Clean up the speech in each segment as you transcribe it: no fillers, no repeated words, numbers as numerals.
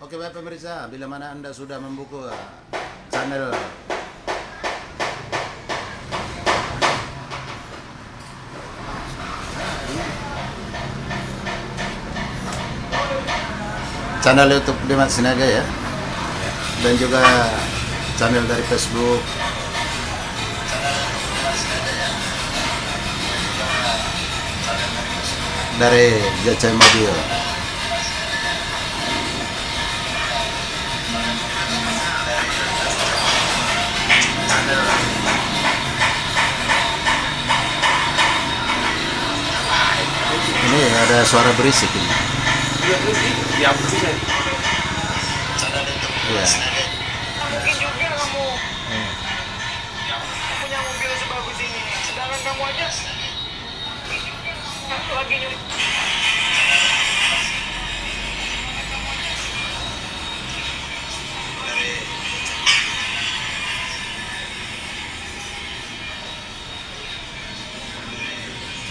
Oke baik pemirsa, bila mana Anda sudah membuka channel YouTube Demak Sinaga ya, dan juga channel dari Facebook dari JCM Audio. Ini ada suara berisik ini. Ya, bisa. Iya. Mungkin juga kamu punya mobil sebagus ini, sedangkan kamu aja lagi nyuri.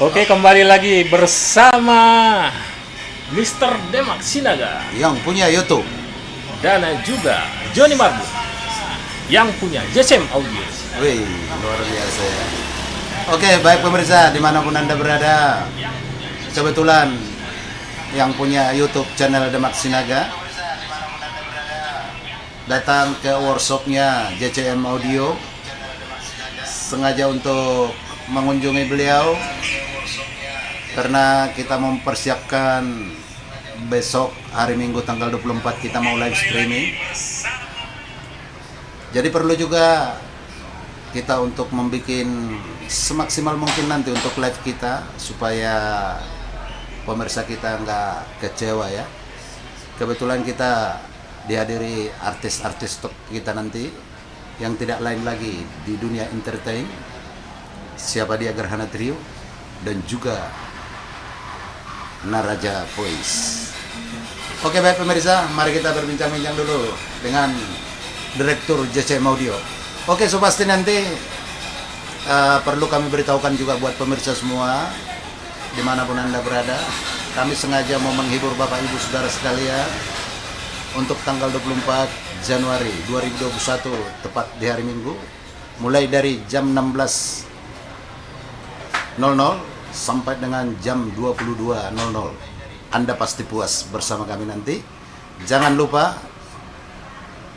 Oke, kembali lagi bersama Mr. Demak Sinaga Yang punya YouTube. dan juga Johnny Marbun yang punya JCM Audio. Wih, luar biasa ya. Oke, baik pemirsa, dimanapun Anda berada, kebetulan yang punya YouTube channel Demak Sinaga datang ke workshopnya JCM Audio sengaja untuk mengunjungi beliau karena kita mempersiapkan besok hari Minggu tanggal 24 kita mau live streaming. Jadi perlu juga kita untuk membuat semaksimal mungkin nanti untuk live kita supaya pemirsa kita nggak kecewa ya. Kebetulan kita dihadiri artis-artis top kita nanti yang tidak lain lagi di dunia entertain. Siapa dia, Gerhana Trio dan juga Naraja Voice. Oke baik pemirsa, mari kita berbincang-bincang dulu dengan Direktur JCM Audio. Oke, so pasti nanti perlu kami beritahukan juga buat pemirsa semua dimanapun Anda berada, kami sengaja mau menghibur Bapak Ibu Saudara sekalian untuk tanggal 24 Januari 2021 tepat di hari Minggu mulai dari jam 16.00 sampai dengan jam 22.00. Anda pasti puas bersama kami nanti. Jangan lupa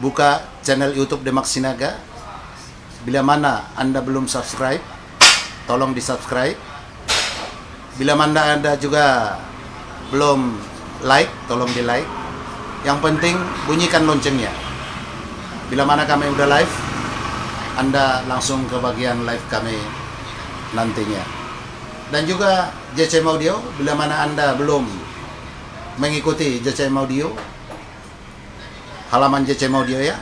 buka channel YouTube Demak Sinaga. Bila mana Anda belum subscribe, tolong di-subscribe. Bila mana Anda juga belum like, tolong di-like. Yang penting bunyikan loncengnya. Bila mana kami udah live, Anda langsung ke bagian live kami nantinya. Dan juga JCM Audio, bila mana Anda belum mengikuti JCM Audio, halaman JCM Audio ya,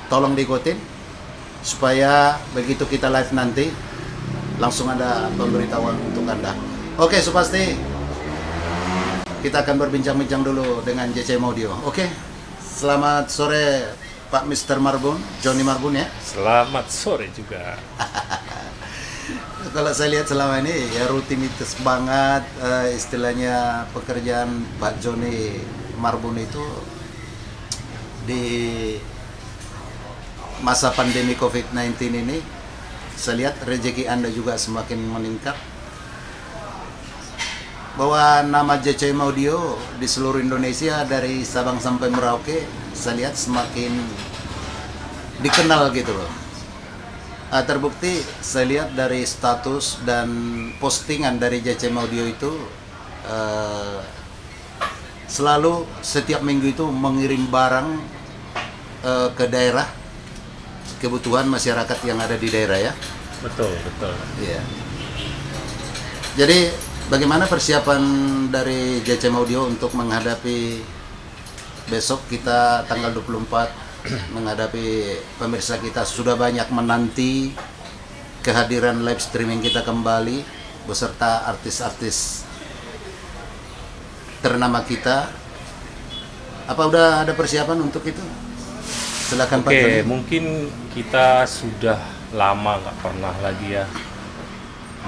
tolong diikutin supaya begitu kita live nanti langsung ada pemberitahuan untuk Anda. Oke, so pasti kita akan berbincang-bincang dulu dengan JCM Audio. Oke, selamat sore Pak Mr. Marbun, Johnny Marbun ya. Selamat sore juga. Kalau saya lihat selama ini ya rutinitas banget, istilahnya pekerjaan Pak Johnny Marbun itu di masa pandemi COVID-19 ini saya lihat rezeki Anda juga semakin meningkat, bahwa nama JCM Audio di seluruh Indonesia dari Sabang sampai Merauke saya lihat semakin dikenal gitu loh. Terbukti saya lihat dari status dan postingan dari JCM Audio itu selalu setiap minggu itu mengirim barang ke daerah, kebutuhan masyarakat yang ada di daerah ya. Betul, betul. Iya. Jadi bagaimana persiapan dari JCM Audio untuk menghadapi besok kita tanggal 24 menghadapi pemirsa kita sudah banyak menanti kehadiran live streaming kita kembali beserta artis-artis ternama kita. Apa udah ada persiapan untuk itu? Silakan Pak Oke, Joni. mungkin kita sudah lama nggak pernah lagi ya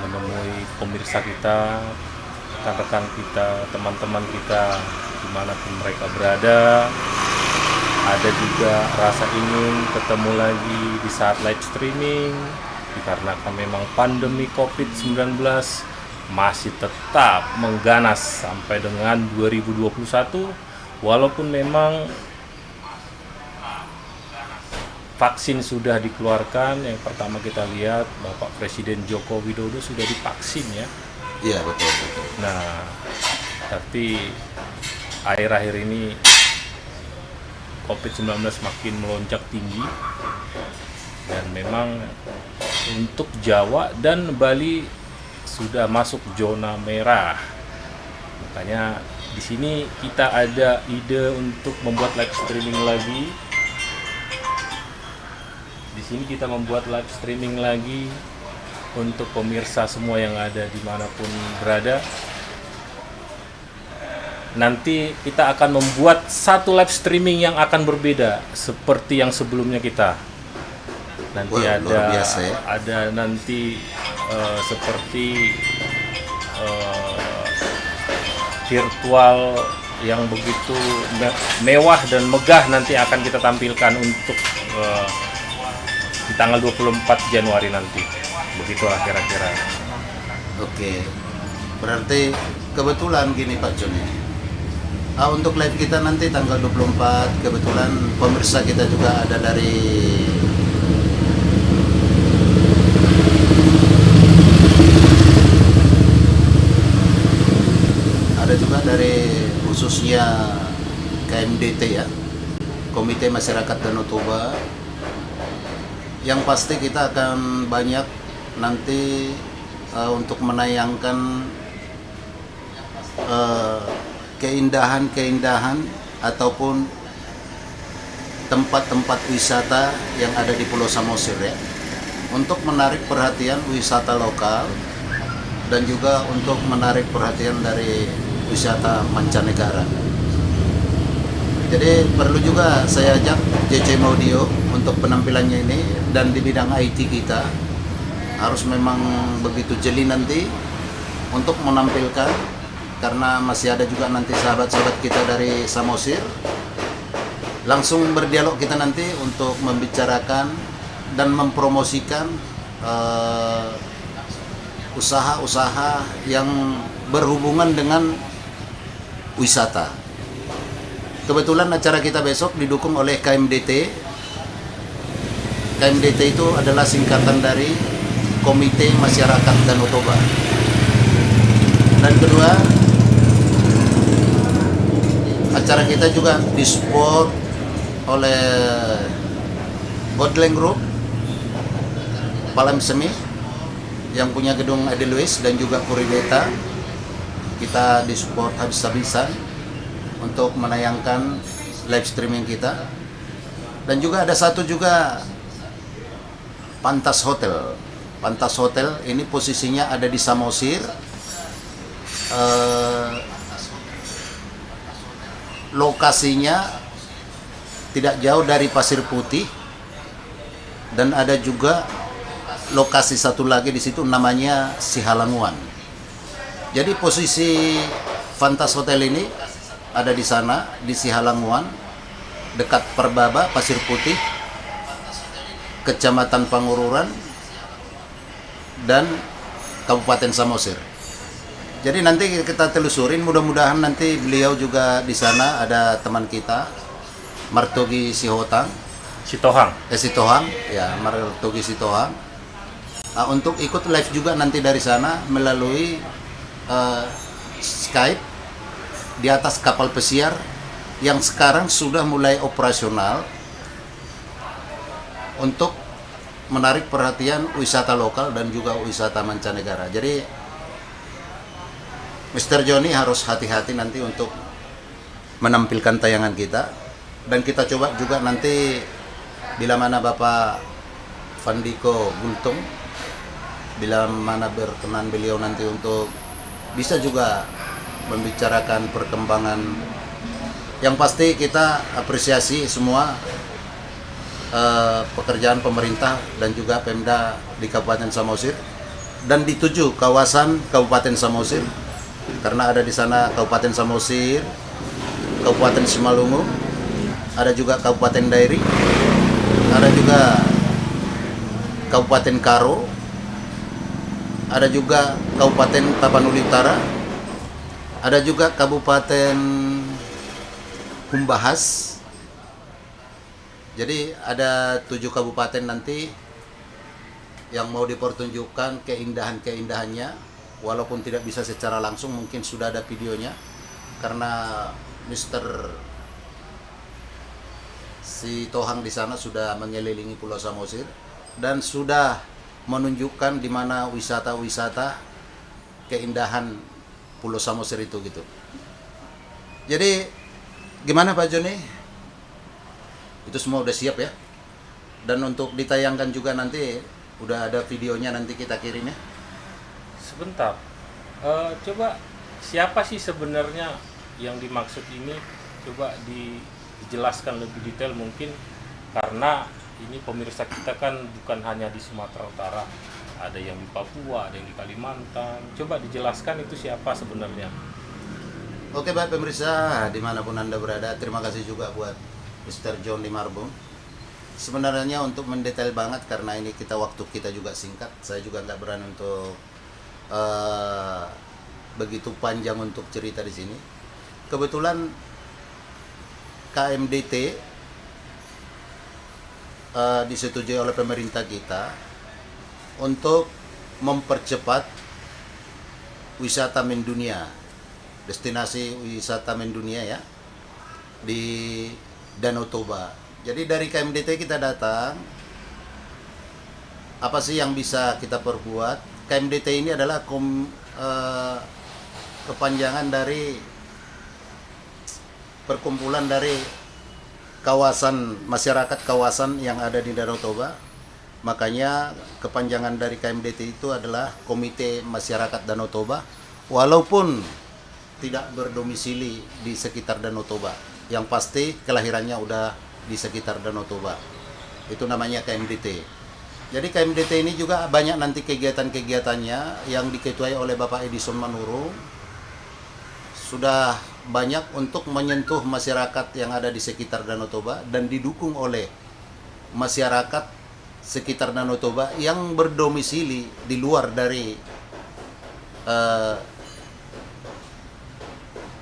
menemui pemirsa kita, rekan-rekan kita, teman-teman kita dimanapun mereka berada. Ada juga rasa ingin ketemu lagi di saat live streaming, dikarenakan memang pandemi COVID-19 masih tetap mengganas sampai dengan 2021, walaupun memang vaksin sudah dikeluarkan. Yang pertama kita lihat Bapak Presiden Joko Widodo sudah divaksin ya. Iya, betul, betul. Nah, tapi akhir-akhir ini COVID-19 makin melonjak tinggi, dan memang untuk Jawa dan Bali sudah masuk zona merah. Makanya di sini kita ada ide untuk membuat live streaming lagi. Di sini kita membuat live streaming lagi untuk pemirsa semua yang ada dimanapun berada. Nanti kita akan membuat satu live streaming yang akan berbeda seperti yang sebelumnya kita. Nanti Wah, luar biasa ya. ada nanti seperti virtual yang begitu mewah dan megah nanti akan kita tampilkan untuk di tanggal 24 Januari nanti. Begitulah kira-kira. Oke, berarti kebetulan gini Pak Joni. Untuk live kita nanti tanggal 24, kebetulan pemirsa kita juga ada dari khususnya KMDT ya, Komite Masyarakat Danau Toba. Yang pasti kita akan banyak nanti untuk menayangkan keindahan-keindahan ataupun tempat-tempat wisata yang ada di Pulau Samosir ya, untuk menarik perhatian wisata lokal dan juga untuk menarik perhatian dari wisata mancanegara. Jadi perlu juga saya ajak JC Audio untuk penampilannya ini, dan di bidang IT kita harus memang begitu jeli nanti untuk menampilkan, karena masih ada juga nanti sahabat-sahabat kita dari Samosir. Langsung berdialog kita nanti untuk membicarakan dan mempromosikan usaha-usaha yang berhubungan dengan wisata. Kebetulan acara kita besok didukung oleh KMDT. KMDT itu adalah singkatan dari Komite Masyarakat Danau Toba. Dan kedua, acara kita juga disupport oleh Godleng Group, Palam Semi yang punya gedung Edelweiss dan juga Purideta. Kita disupport habis-habisan untuk menayangkan live streaming kita. Dan juga ada satu juga Pantas Hotel. Pantas Hotel ini posisinya ada di Samosir. Lokasinya tidak jauh dari Pasir Putih, dan ada juga lokasi satu lagi di situ namanya Sihalanguan. Jadi posisi Pantas Hotel ini ada di sana, di Sihalanguan, dekat Perbaba, Pasir Putih, Kecamatan Pangururan, dan Kabupaten Samosir. Jadi nanti kita telusurin, mudah-mudahan nanti beliau juga di sana, ada teman kita, Martogi Sitohang, ya, Martogi Sitohang. Untuk ikut live juga nanti dari sana melalui Skype di atas kapal pesiar yang sekarang sudah mulai operasional untuk menarik perhatian wisata lokal dan juga wisata mancanegara. Jadi Mr. Johnny harus hati-hati nanti untuk menampilkan tayangan kita, dan kita coba juga nanti bila mana Bapak Fandiko Gultung, bila mana berkenan beliau nanti untuk bisa juga membicarakan perkembangan. Yang pasti kita apresiasi semua pekerjaan pemerintah dan juga Pemda di Kabupaten Samosir dan di 7 kawasan Kabupaten Samosir, karena ada di sana Kabupaten Samosir, Kabupaten Simalungun, ada juga Kabupaten Dairi, ada juga Kabupaten Karo, ada juga Kabupaten Tapanuli Utara, ada juga Kabupaten Humbahas. Jadi ada 7 kabupaten nanti yang mau dipertunjukkan keindahan-keindahannya, walaupun tidak bisa secara langsung, mungkin sudah ada videonya karena Mr. si Tohang di sana sudah mengelilingi Pulau Samosir dan sudah menunjukkan di mana wisata-wisata keindahan Pulau Samosir itu gitu. Jadi gimana Pak Joni? Itu semua udah siap ya? Dan untuk ditayangkan juga nanti udah ada videonya, nanti kita kirim ya. Sebentar, coba siapa sih sebenarnya yang dimaksud ini? Coba dijelaskan lebih detail mungkin, karena ini pemirsa kita kan bukan hanya di Sumatera Utara, ada yang di Papua, ada yang di Kalimantan. Coba dijelaskan itu siapa sebenarnya. Oke Bapak pemirsa, dimanapun Anda berada, terima kasih juga buat Mr. John di Marbung. Sebenarnya untuk mendetail banget, karena ini waktu kita juga singkat, saya juga nggak berani untuk begitu panjang untuk cerita di sini. Kebetulan KMDT disetujui oleh pemerintah kita untuk mempercepat wisata mendunia, destinasi wisata mendunia ya, di Danau Toba. Jadi dari KMDT kita datang, apa sih yang bisa kita perbuat? KMDT ini adalah kepanjangan dari perkumpulan dari masyarakat kawasan yang ada di Danau Toba. Makanya kepanjangan dari KMDT itu adalah Komite Masyarakat Danau Toba, walaupun tidak berdomisili di sekitar Danau Toba. Yang pasti kelahirannya udah di sekitar Danau Toba. Itu namanya KMDT. Jadi KMDT ini juga banyak nanti kegiatan-kegiatannya yang diketuai oleh Bapak Edison Manurung. Sudah banyak untuk menyentuh masyarakat yang ada di sekitar Danau Toba dan didukung oleh masyarakat sekitar Danau Toba yang berdomisili di luar dari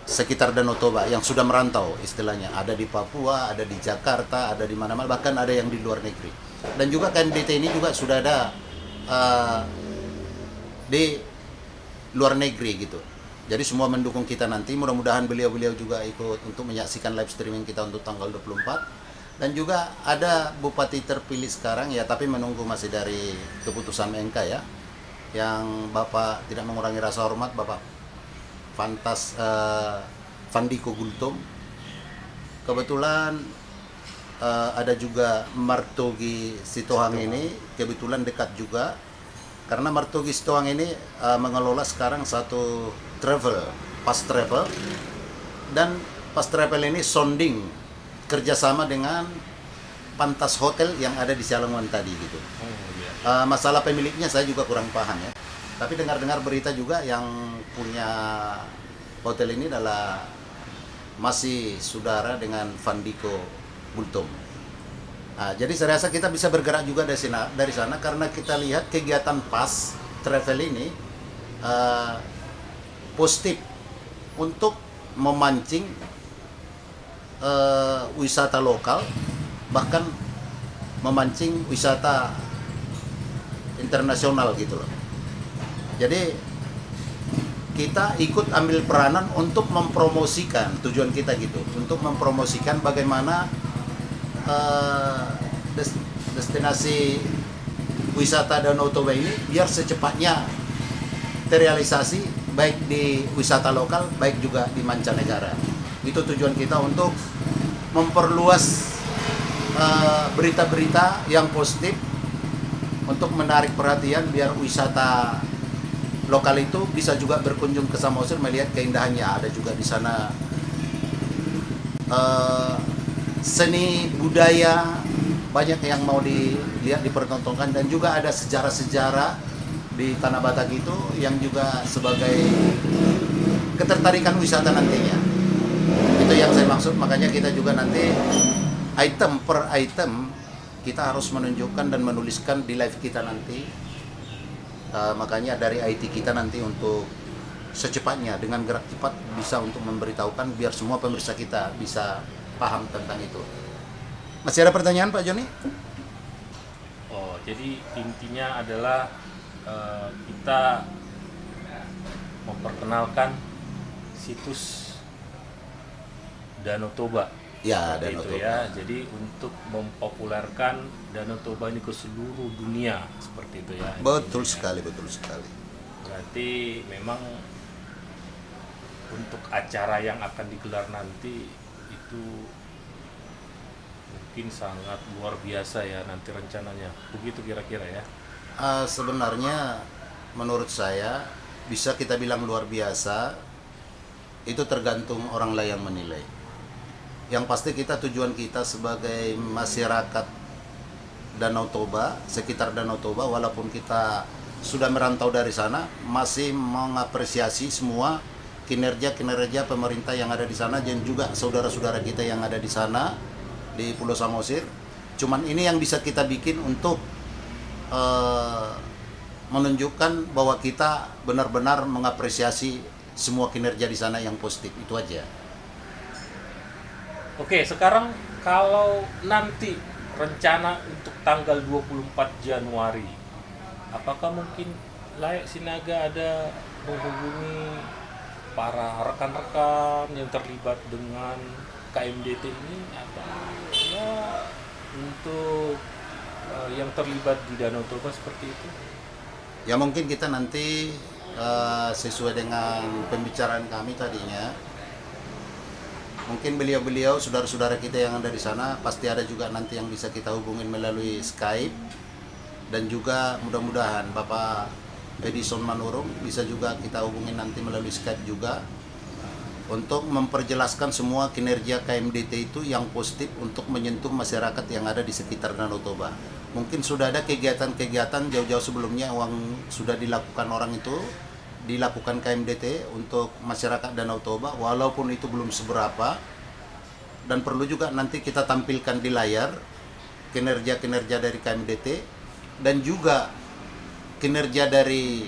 sekitar Danau Toba, yang sudah merantau istilahnya, ada di Papua, ada di Jakarta, ada di mana-mana, bahkan ada yang di luar negeri. Dan juga KMDT ini juga sudah ada di luar negeri gitu. Jadi semua mendukung kita nanti. Mudah-mudahan beliau-beliau juga ikut untuk menyaksikan live streaming kita untuk tanggal 24. Dan juga ada bupati terpilih sekarang ya, tapi menunggu masih dari keputusan MK ya, yang Bapak tidak mengurangi rasa hormat, Bapak Fandiko Gultom. Kebetulan ada juga Martogi Sitohang ini, kebetulan dekat juga, karena Martogi Sitohang ini mengelola sekarang satu Pas Travel, dan Pas Travel ini sounding kerjasama dengan Pantas Hotel yang ada di Sialengan tadi gitu. Masalah pemiliknya saya juga kurang paham ya. Tapi dengar-dengar berita juga yang punya hotel ini adalah masih saudara dengan Fandiko Gultom. Jadi saya rasa kita bisa bergerak juga dari sana karena kita lihat kegiatan Pas Travel ini positif untuk memancing wisata lokal, bahkan memancing wisata internasional gitu loh. Jadi kita ikut ambil peranan untuk mempromosikan, tujuan kita gitu, untuk mempromosikan bagaimana destinasi wisata Danau Toba ini biar secepatnya terrealisasi, baik di wisata lokal, baik juga di mancanegara. Itu tujuan kita untuk memperluas berita-berita yang positif untuk menarik perhatian biar wisata lokal itu bisa juga berkunjung ke Samosir melihat keindahannya. Ada juga di sana seni budaya banyak yang mau dilihat, dipertontonkan, dan juga ada sejarah-sejarah di Tanah Batak itu yang juga sebagai ketertarikan wisata nantinya. Itu yang saya maksud, makanya kita juga nanti item per item kita harus menunjukkan dan menuliskan di live kita nanti. Makanya dari IT kita nanti untuk secepatnya dengan gerak cepat bisa untuk memberitahukan biar semua pemirsa kita bisa paham tentang itu. Masih ada pertanyaan Pak Joni? Oh, jadi intinya adalah kita memperkenalkan situs Danau Toba. Ya, Seperti Danau itu Toba. ya. Jadi untuk mempopulerkan Danau Toba ini ke seluruh dunia seperti itu ya. Betul intinya. sekali, betul sekali. Berarti memang untuk acara yang akan digelar nanti itu mungkin sangat luar biasa ya nanti rencananya. Begitu kira-kira ya. Sebenarnya menurut saya bisa kita bilang luar biasa, itu tergantung orang lain yang menilai. Yang pasti tujuan kita sebagai masyarakat Danau Toba, sekitar Danau Toba, walaupun kita sudah merantau dari sana, masih mengapresiasi semua kinerja pemerintah yang ada di sana dan juga saudara-saudara kita yang ada di sana di Pulau Samosir. Cuman ini yang bisa kita bikin untuk menunjukkan bahwa kita benar-benar mengapresiasi semua kinerja di sana yang positif, itu aja. Oke, sekarang kalau nanti rencana untuk tanggal 24 Januari, apakah mungkin Layak Sinaga ada menghubungi para rekan-rekan yang terlibat dengan KMDT ini atau ya untuk yang terlibat di Danau Toba seperti itu? Ya mungkin kita nanti sesuai dengan pembicaraan kami tadinya, mungkin beliau-beliau saudara-saudara kita yang ada di sana pasti ada juga nanti yang bisa kita hubungin melalui Skype, dan juga mudah-mudahan Bapak Edison Manurung bisa juga kita hubungin nanti melalui Skype juga untuk memperjelaskan semua kinerja KMDT itu yang positif untuk menyentuh masyarakat yang ada di sekitar Danau Toba. Mungkin sudah ada kegiatan-kegiatan jauh-jauh sebelumnya yang sudah dilakukan orang itu, dilakukan KMDT untuk masyarakat Danau Toba, walaupun itu belum seberapa, dan perlu juga nanti kita tampilkan di layar kinerja-kinerja dari KMDT dan juga kinerja dari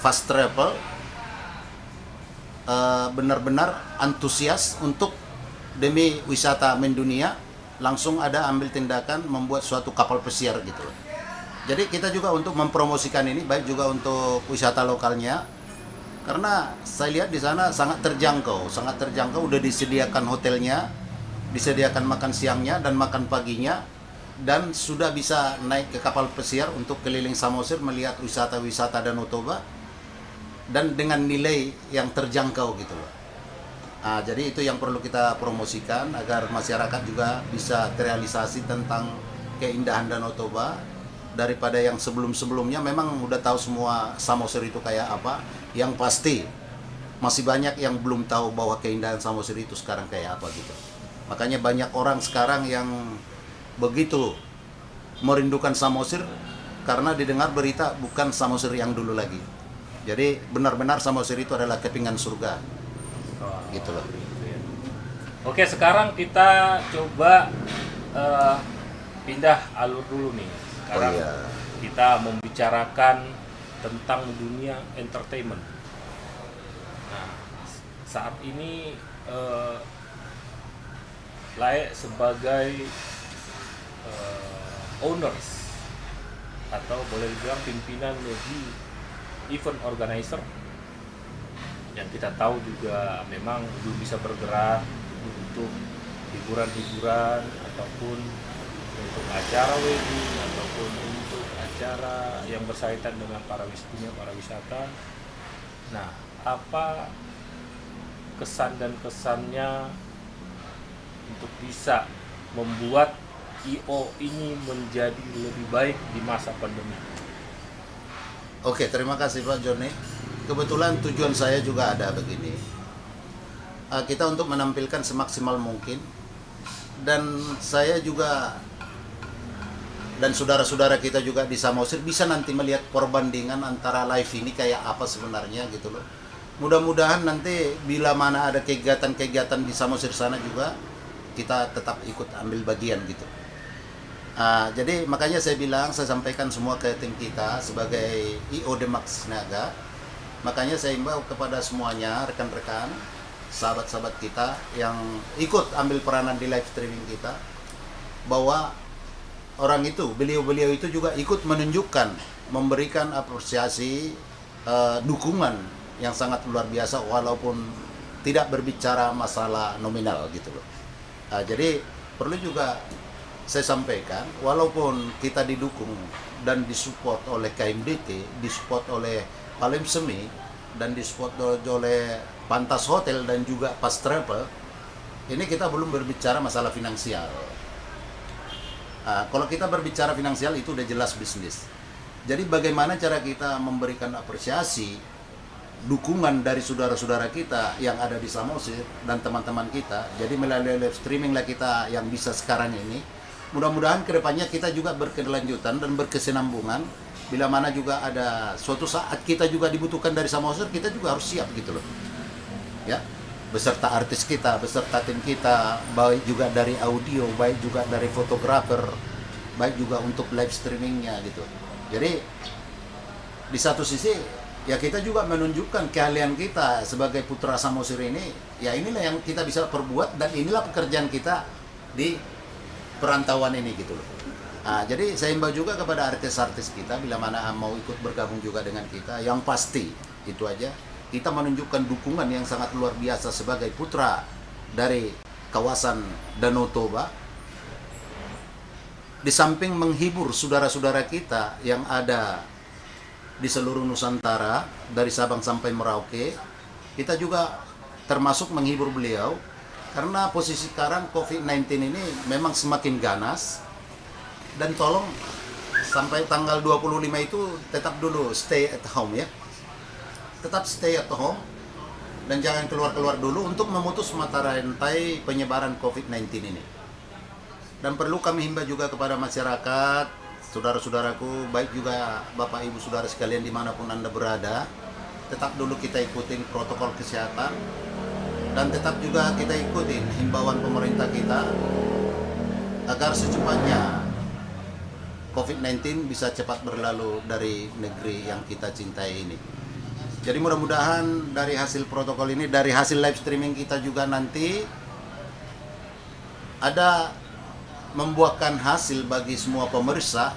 Fast Travel, benar-benar antusias untuk demi wisata mendunia, langsung ada ambil tindakan membuat suatu kapal pesiar gitu. Jadi kita juga untuk mempromosikan ini baik juga untuk wisata lokalnya, karena saya lihat di sana sangat terjangkau, udah disediakan hotelnya, disediakan makan siangnya dan makan paginya, dan sudah bisa naik ke kapal pesiar untuk keliling Samosir melihat wisata-wisata Danau Toba dan dengan nilai yang terjangkau gitu loh. Nah, jadi itu yang perlu kita promosikan agar masyarakat juga bisa terrealisasi tentang keindahan Danau Toba. Daripada yang sebelum-sebelumnya memang udah tahu semua Samosir itu kayak apa, yang pasti masih banyak yang belum tahu bahwa keindahan Samosir itu sekarang kayak apa gitu. Makanya banyak orang sekarang yang begitu merindukan Samosir karena didengar berita bukan Samosir yang dulu lagi. Jadi benar-benar Samosir itu adalah kepingan surga. Gitu loh. Oke, sekarang kita coba pindah alur dulu nih. Sekarang kita membicarakan tentang dunia entertainment. Nah, saat ini Layak sebagai owners atau boleh dibilang pimpinan di event organizer, yang kita tahu juga memang belum bisa bergerak untuk hiburan-hiburan ataupun untuk acara wedding ataupun untuk acara yang bersaitan dengan para wisata. Nah, apa kesan dan kesannya untuk bisa membuat IO ini menjadi lebih baik di masa pandemi? Oke, terima kasih Pak Joni. Kebetulan tujuan saya juga ada begini. Kita untuk menampilkan semaksimal mungkin, dan saya juga dan saudara-saudara kita juga di Samosir bisa nanti melihat perbandingan antara live ini kayak apa sebenarnya gitu loh. Mudah-mudahan nanti bila mana ada kegiatan-kegiatan di Samosir sana juga kita tetap ikut ambil bagian gitu. Jadi makanya saya sampaikan semua ke tim kita sebagai IO Demax Sinaga. Makanya saya imbau kepada semuanya, rekan-rekan, sahabat-sahabat kita yang ikut ambil peranan di live streaming kita, bahwa orang itu, beliau-beliau itu juga ikut menunjukkan, memberikan apresiasi, dukungan yang sangat luar biasa walaupun tidak berbicara masalah nominal gitu loh. Jadi perlu juga saya sampaikan, walaupun kita didukung dan disupport oleh KMDT, disupport oleh Palem Semi, dan disupport oleh Pantas Hotel dan juga Pas Travel, ini kita belum berbicara masalah finansial. Kalau kita berbicara finansial itu udah jelas bisnis. Jadi bagaimana cara kita memberikan apresiasi, dukungan dari saudara-saudara kita yang ada di Samosir dan teman-teman kita. Jadi melalui live streaming lah kita yang bisa sekarang ini. Mudah-mudahan kedepannya kita juga berkelanjutan dan berkesinambungan. Bila mana juga ada suatu saat kita juga dibutuhkan dari Samosir, kita juga harus siap gitu loh. Ya, beserta artis kita, beserta tim kita, baik juga dari audio, baik juga dari fotografer, baik juga untuk live streamingnya gitu. Jadi di satu sisi ya kita juga menunjukkan keahlian kita sebagai putra Samosir ini. Ya inilah yang kita bisa perbuat dan inilah pekerjaan kita di perantauan ini gitu loh. Jadi saya imbau juga kepada artis-artis kita bila mana mau ikut bergabung juga dengan kita, yang pasti itu aja kita menunjukkan dukungan yang sangat luar biasa sebagai putra dari kawasan Danau Toba. Di samping menghibur saudara-saudara kita yang ada di seluruh Nusantara dari Sabang sampai Merauke, kita juga termasuk menghibur beliau. Karena posisi sekarang COVID-19 ini memang semakin ganas, dan tolong sampai tanggal 25 itu tetap dulu stay at home ya. Tetap stay at home dan jangan keluar-keluar dulu untuk memutus mata rantai penyebaran COVID-19 ini. Dan perlu kami himbau juga kepada masyarakat, saudara-saudaraku, baik juga Bapak Ibu Saudara sekalian dimanapun Anda berada, tetap dulu kita ikutin protokol kesehatan. Dan tetap juga kita ikutin himbauan pemerintah kita agar secepatnya COVID-19 bisa cepat berlalu dari negeri yang kita cintai ini. Jadi mudah-mudahan dari hasil protokol ini, dari hasil live streaming kita juga nanti ada membuahkan hasil bagi semua pemirsa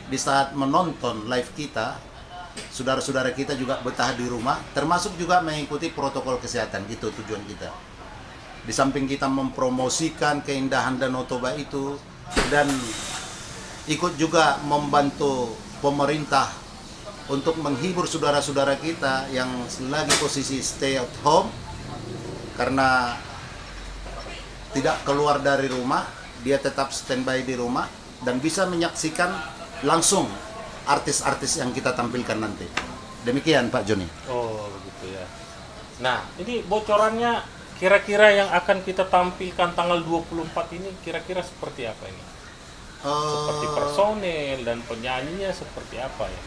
di saat menonton live kita. Saudara-saudara kita juga betah di rumah, termasuk juga mengikuti protokol kesehatan, gitu tujuan kita. Di samping kita mempromosikan keindahan Danau Toba itu dan ikut juga membantu pemerintah untuk menghibur saudara-saudara kita yang lagi posisi stay at home karena tidak keluar dari rumah, dia tetap standby di rumah dan bisa menyaksikan langsung artis-artis yang kita tampilkan nanti. Demikian Pak Joni. Oh begitu ya. Nah ini bocorannya kira-kira yang akan kita tampilkan tanggal 24 ini kira-kira seperti apa ini? Seperti personel dan penyanyinya seperti apa ya?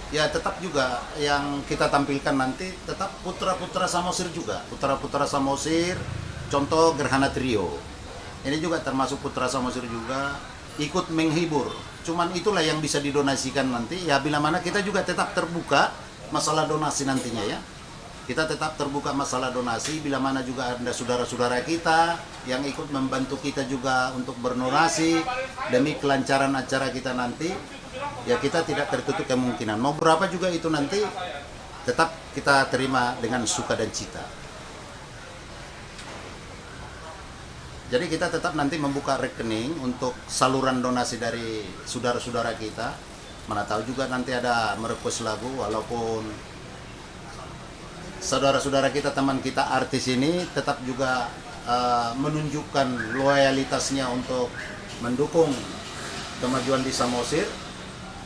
Ya tetap juga yang kita tampilkan nanti tetap putra-putra Samosir juga. Putra-putra Samosir, contoh Gerhana Trio. Ini juga termasuk putra Samosir juga ikut menghibur. Cuman itulah yang bisa didonasikan nanti. Ya bila mana kita juga tetap terbuka masalah donasi nantinya ya. Kita tetap terbuka masalah donasi bila mana juga ada saudara-saudara kita yang ikut membantu kita juga untuk berdonasi demi kelancaran acara kita nanti. Ya kita tidak tertutup kemungkinan. Mau berapa juga itu nanti tetap kita terima dengan suka dan cita. Jadi kita tetap nanti membuka rekening untuk saluran donasi dari saudara-saudara kita. Mana tahu juga nanti ada merequest lagu, walaupun saudara-saudara kita, teman kita artis ini tetap juga menunjukkan loyalitasnya untuk mendukung kemajuan di Samosir.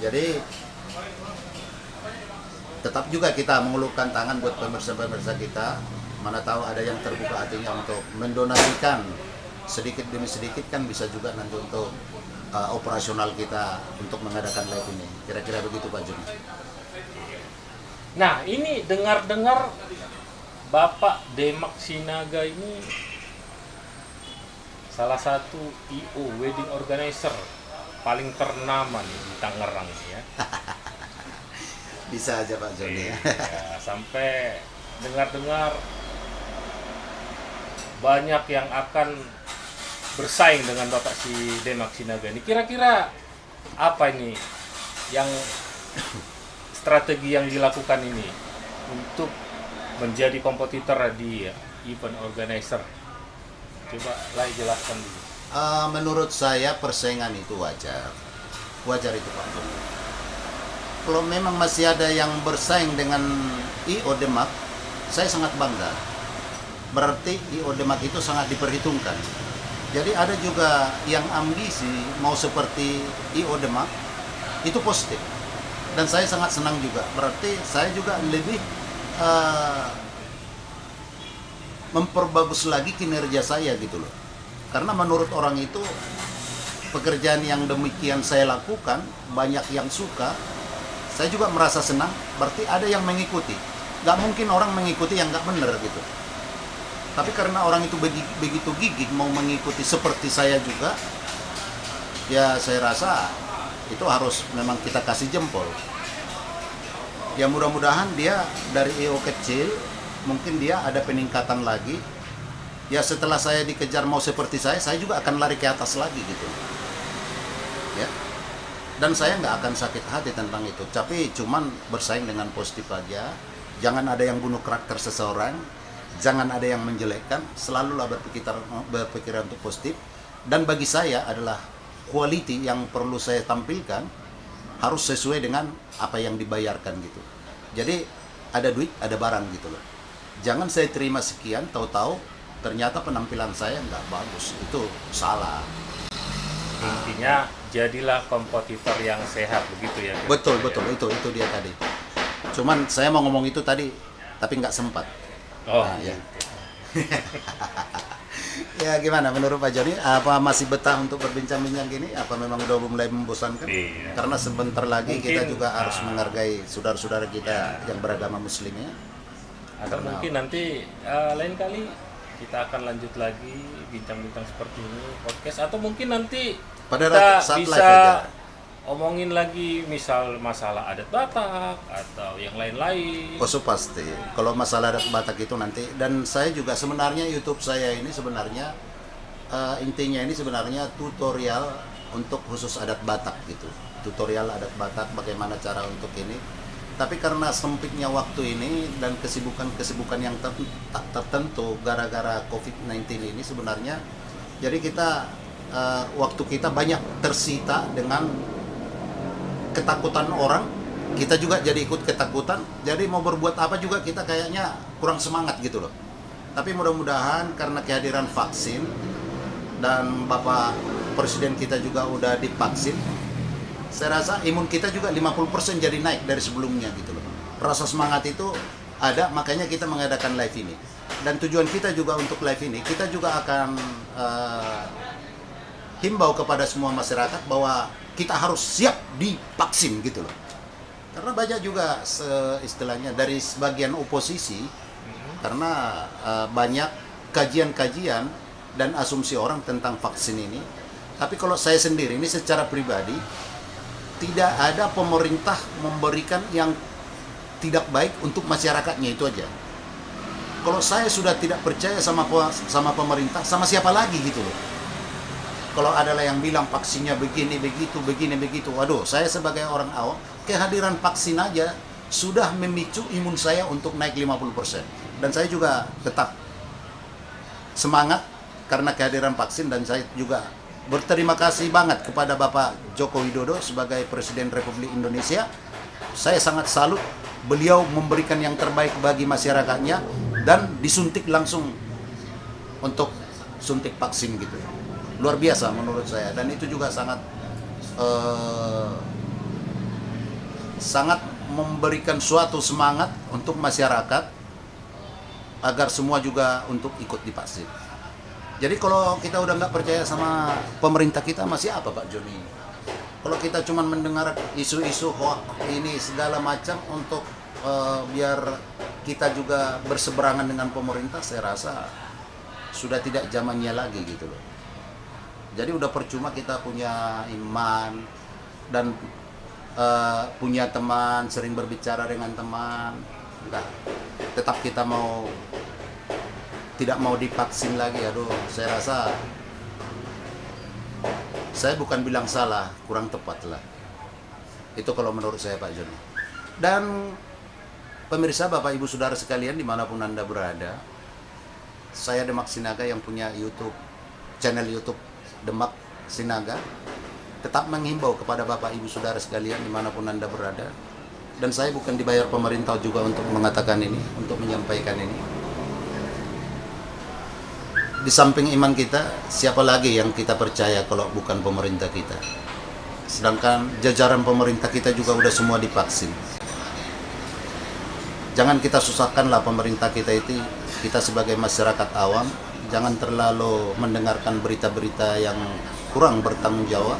Jadi tetap juga kita mengulurkan tangan buat pemirsa-pemirsa kita. Mana tahu ada yang terbuka hatinya untuk mendonasikan sedikit demi sedikit, kan bisa juga nanti untuk operasional kita untuk mengadakan live ini. Kira-kira begitu Pak Juni. Nah ini dengar-dengar Bapak Demax Sinaga ini salah satu IO wedding organizer paling ternama nih di Tangerang nih ya. Bisa aja Pak Joni ya. Ya, sampai dengar-dengar banyak yang akan bersaing dengan Bapak si Demak Sinaga ini. Kira-kira apa ini yang strategi yang dilakukan ini untuk menjadi kompetitor di event organizer? Coba Lai jelaskan dulu. Menurut saya persaingan itu wajar. Wajar itu Pak Joni. Kalau memang masih ada yang bersaing dengan IO Demak, saya sangat bangga. Berarti IO Demak itu sangat diperhitungkan. Jadi ada juga yang ambisi mau seperti IO Demak, itu positif. Dan saya sangat senang juga. Berarti saya juga lebih memperbagus lagi kinerja saya gitu loh. Karena menurut orang itu pekerjaan yang demikian saya lakukan, banyak yang suka, saya juga merasa senang, berarti ada yang mengikuti. Gak mungkin orang mengikuti yang gak benar gitu. Tapi karena orang itu begitu gigih mau mengikuti seperti saya juga, ya saya rasa itu harus memang kita kasih jempol. Ya mudah-mudahan dia dari EO kecil, mungkin dia ada peningkatan lagi. Ya setelah saya dikejar mau seperti saya juga akan lari ke atas lagi gitu. Ya. Dan saya nggak akan sakit hati tentang itu, tapi cuman bersaing dengan positif aja. Jangan ada yang bunuh karakter seseorang, jangan ada yang menjelekkan, selalulah berpikiran untuk positif. Dan bagi saya adalah quality yang perlu saya tampilkan harus sesuai dengan apa yang dibayarkan gitu. Jadi ada duit, ada barang gitu loh. Jangan saya terima sekian, tahu-tahu ternyata penampilan saya nggak bagus, itu salah. Intinya jadilah kompetitor yang sehat begitu ya. Betul itu dia tadi. Cuman saya mau ngomong itu tadi tapi nggak sempat. Oh Nah, ya. Ya gimana menurut Pak Joni? Apa masih betah untuk berbincang-bincang gini? Apa memang udah mulai membosankan? Iya. Karena sebentar lagi Mungkin, kita juga harus menghargai saudara-saudara kita yang beragama Muslim ya. Atau Karena- mungkin nanti lain kali kita akan lanjut lagi bincang-bincang seperti ini podcast, atau mungkin nanti Pada kita saat live bisa aja. omongin lagi misal masalah adat Batak atau yang lain-lain. Oh so pasti. Kalau masalah adat Batak itu nanti, dan saya juga sebenarnya YouTube saya ini sebenarnya intinya ini sebenarnya tutorial untuk khusus adat Batak gitu. Tutorial adat Batak bagaimana cara untuk ini. Tapi karena sempitnya waktu ini dan kesibukan-kesibukan yang tak tertentu gara-gara COVID-19 ini sebenarnya, jadi kita waktu kita banyak tersita dengan ketakutan orang, kita juga jadi ikut ketakutan, jadi mau berbuat apa juga kita kayaknya kurang semangat gitu loh. Tapi mudah-mudahan karena kehadiran vaksin dan Bapak Presiden kita juga udah divaksin, saya rasa imun kita juga 50% jadi naik dari sebelumnya gitu loh. Rasa semangat itu ada, makanya kita mengadakan live ini. Dan tujuan kita juga untuk live ini, kita juga akan himbau kepada semua masyarakat bahwa kita harus siap divaksin gitu loh. Karena banyak juga istilahnya dari sebagian oposisi, karena banyak kajian-kajian dan asumsi orang tentang vaksin ini. Tapi kalau saya sendiri ini secara pribadi, tidak ada pemerintah memberikan yang tidak baik untuk masyarakatnya, itu aja. Kalau saya sudah tidak percaya sama pemerintah, sama siapa lagi gitu loh. Kalau ada yang bilang vaksinnya begini begitu, waduh, saya sebagai orang awam, kehadiran vaksin aja sudah memicu imun saya untuk naik 50%. Dan saya juga tetap semangat karena kehadiran vaksin, dan saya juga berterima kasih banget kepada Bapak Joko Widodo sebagai Presiden Republik Indonesia. Saya sangat salut, beliau memberikan yang terbaik bagi masyarakatnya dan disuntik langsung untuk suntik vaksin gitu. Luar biasa menurut saya, dan itu juga sangat sangat memberikan suatu semangat untuk masyarakat agar semua juga untuk ikut divaksin. Jadi kalau kita udah nggak percaya sama pemerintah kita, masih apa Pak Joni? Kalau kita cuma mendengar isu-isu hoax ini segala macam untuk biar kita juga berseberangan dengan pemerintah, saya rasa sudah tidak zamannya lagi gitu loh. Jadi udah percuma kita punya iman dan punya teman, sering berbicara dengan teman. Enggak. Tetap kita tidak mau divaksin lagi. Aduh, saya rasa saya bukan bilang salah, kurang tepat lah. Itu kalau menurut saya, Pak Joni. Dan pemirsa, Bapak Ibu Saudara sekalian dimanapun Anda berada, saya Demak Sinaga yang punya channel YouTube Demak Sinaga tetap menghimbau kepada Bapak Ibu Saudara sekalian dimanapun Anda berada. Dan saya bukan dibayar pemerintah juga untuk mengatakan ini, untuk menyampaikan ini. Di samping iman kita, siapa lagi yang kita percaya kalau bukan pemerintah kita? Sedangkan jajaran pemerintah kita juga udah semua divaksin. Jangan kita susahkanlah pemerintah kita itu. Kita sebagai masyarakat awam, jangan terlalu mendengarkan berita-berita yang kurang bertanggung jawab.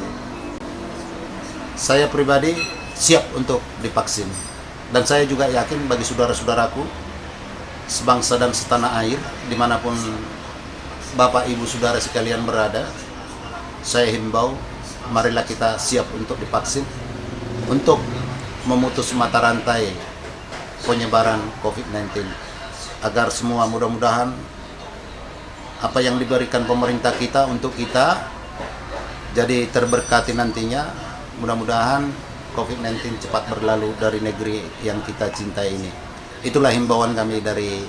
Saya pribadi siap untuk divaksin. Dan saya juga yakin bagi saudara-saudaraku, sebangsa dan setanah air, dimanapun Bapak Ibu Saudara sekalian berada, saya himbau, marilah kita siap untuk divaksin untuk memutus mata rantai penyebaran COVID-19 agar semua mudah-mudahan apa yang diberikan pemerintah kita untuk kita jadi terberkati nantinya. Mudah-mudahan COVID-19 cepat berlalu dari negeri yang kita cintai ini. Itulah himbauan kami dari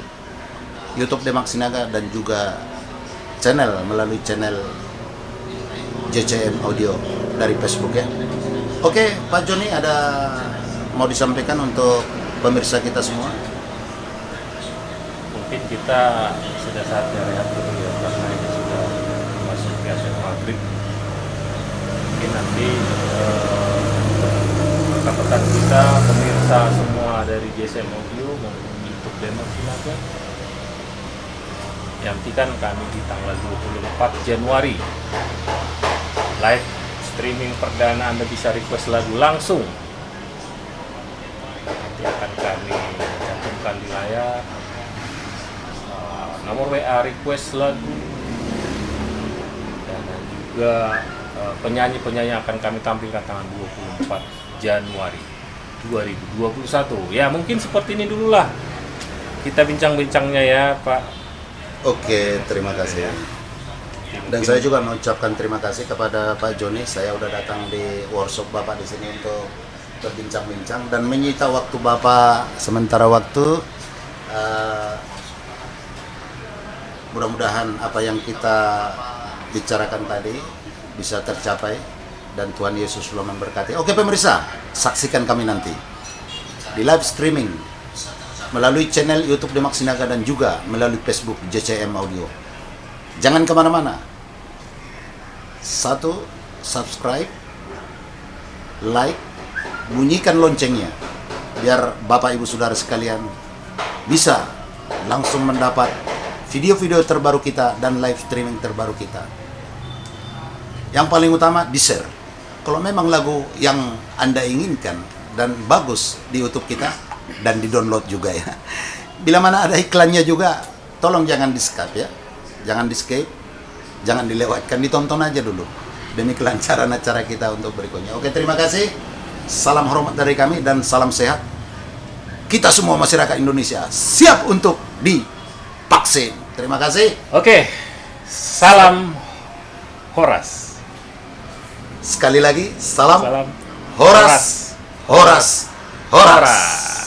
YouTube Demak Sinaga dan juga melalui channel JCM Audio dari Facebook ya. Oke, Pak Joni, ada mau disampaikan untuk pemirsa kita semua? Mungkin kita sudah saatnya rehat dulu ya, karena ini sudah masuk ke asyik maghrib. Mungkin nanti rekan-rekan kita, pemirsa semua dari JCM Audio maupun YouTube Demak Sinaga, nantikan kami di tanggal 24 Januari live streaming perdana. Anda bisa request lagu langsung, nanti akan kami cantumkan di layar nomor WA request lagu, dan juga penyanyi-penyanyi akan kami tampilkan tanggal 24 Januari 2021. Ya, mungkin seperti ini dululah kita bincang-bincangnya ya, Pak. Oke, terima kasih. Dan saya juga mengucapkan terima kasih kepada Pak Joni. Saya udah datang di workshop Bapak di sini untuk berbincang-bincang dan menyita waktu Bapak sementara waktu. Mudah-mudahan apa yang kita bicarakan tadi bisa tercapai dan Tuhan Yesus selalu memberkati. Oke pemirsa, saksikan kami nanti di live streaming melalui channel YouTube Demak Sinaga dan juga melalui Facebook JCM Audio. Jangan kemana-mana. 1. Subscribe, like, bunyikan loncengnya, biar Bapak Ibu Saudara sekalian bisa langsung mendapat video-video terbaru kita dan live streaming terbaru kita. Yang paling utama, di-share. Kalau memang lagu yang Anda inginkan dan bagus di YouTube kita, dan di-download juga ya. Bila mana ada iklannya juga, tolong jangan di-skip ya. Jangan di-skip, jangan dilewatkan, ditonton aja dulu demi kelancaran acara kita untuk berikutnya. Oke, terima kasih. Salam hormat dari kami dan salam sehat. Kita semua masyarakat Indonesia siap untuk divaksin. Terima kasih. Oke, salam Horas. Sekali lagi, salam Salam Horas. Horas. Horas. Horas.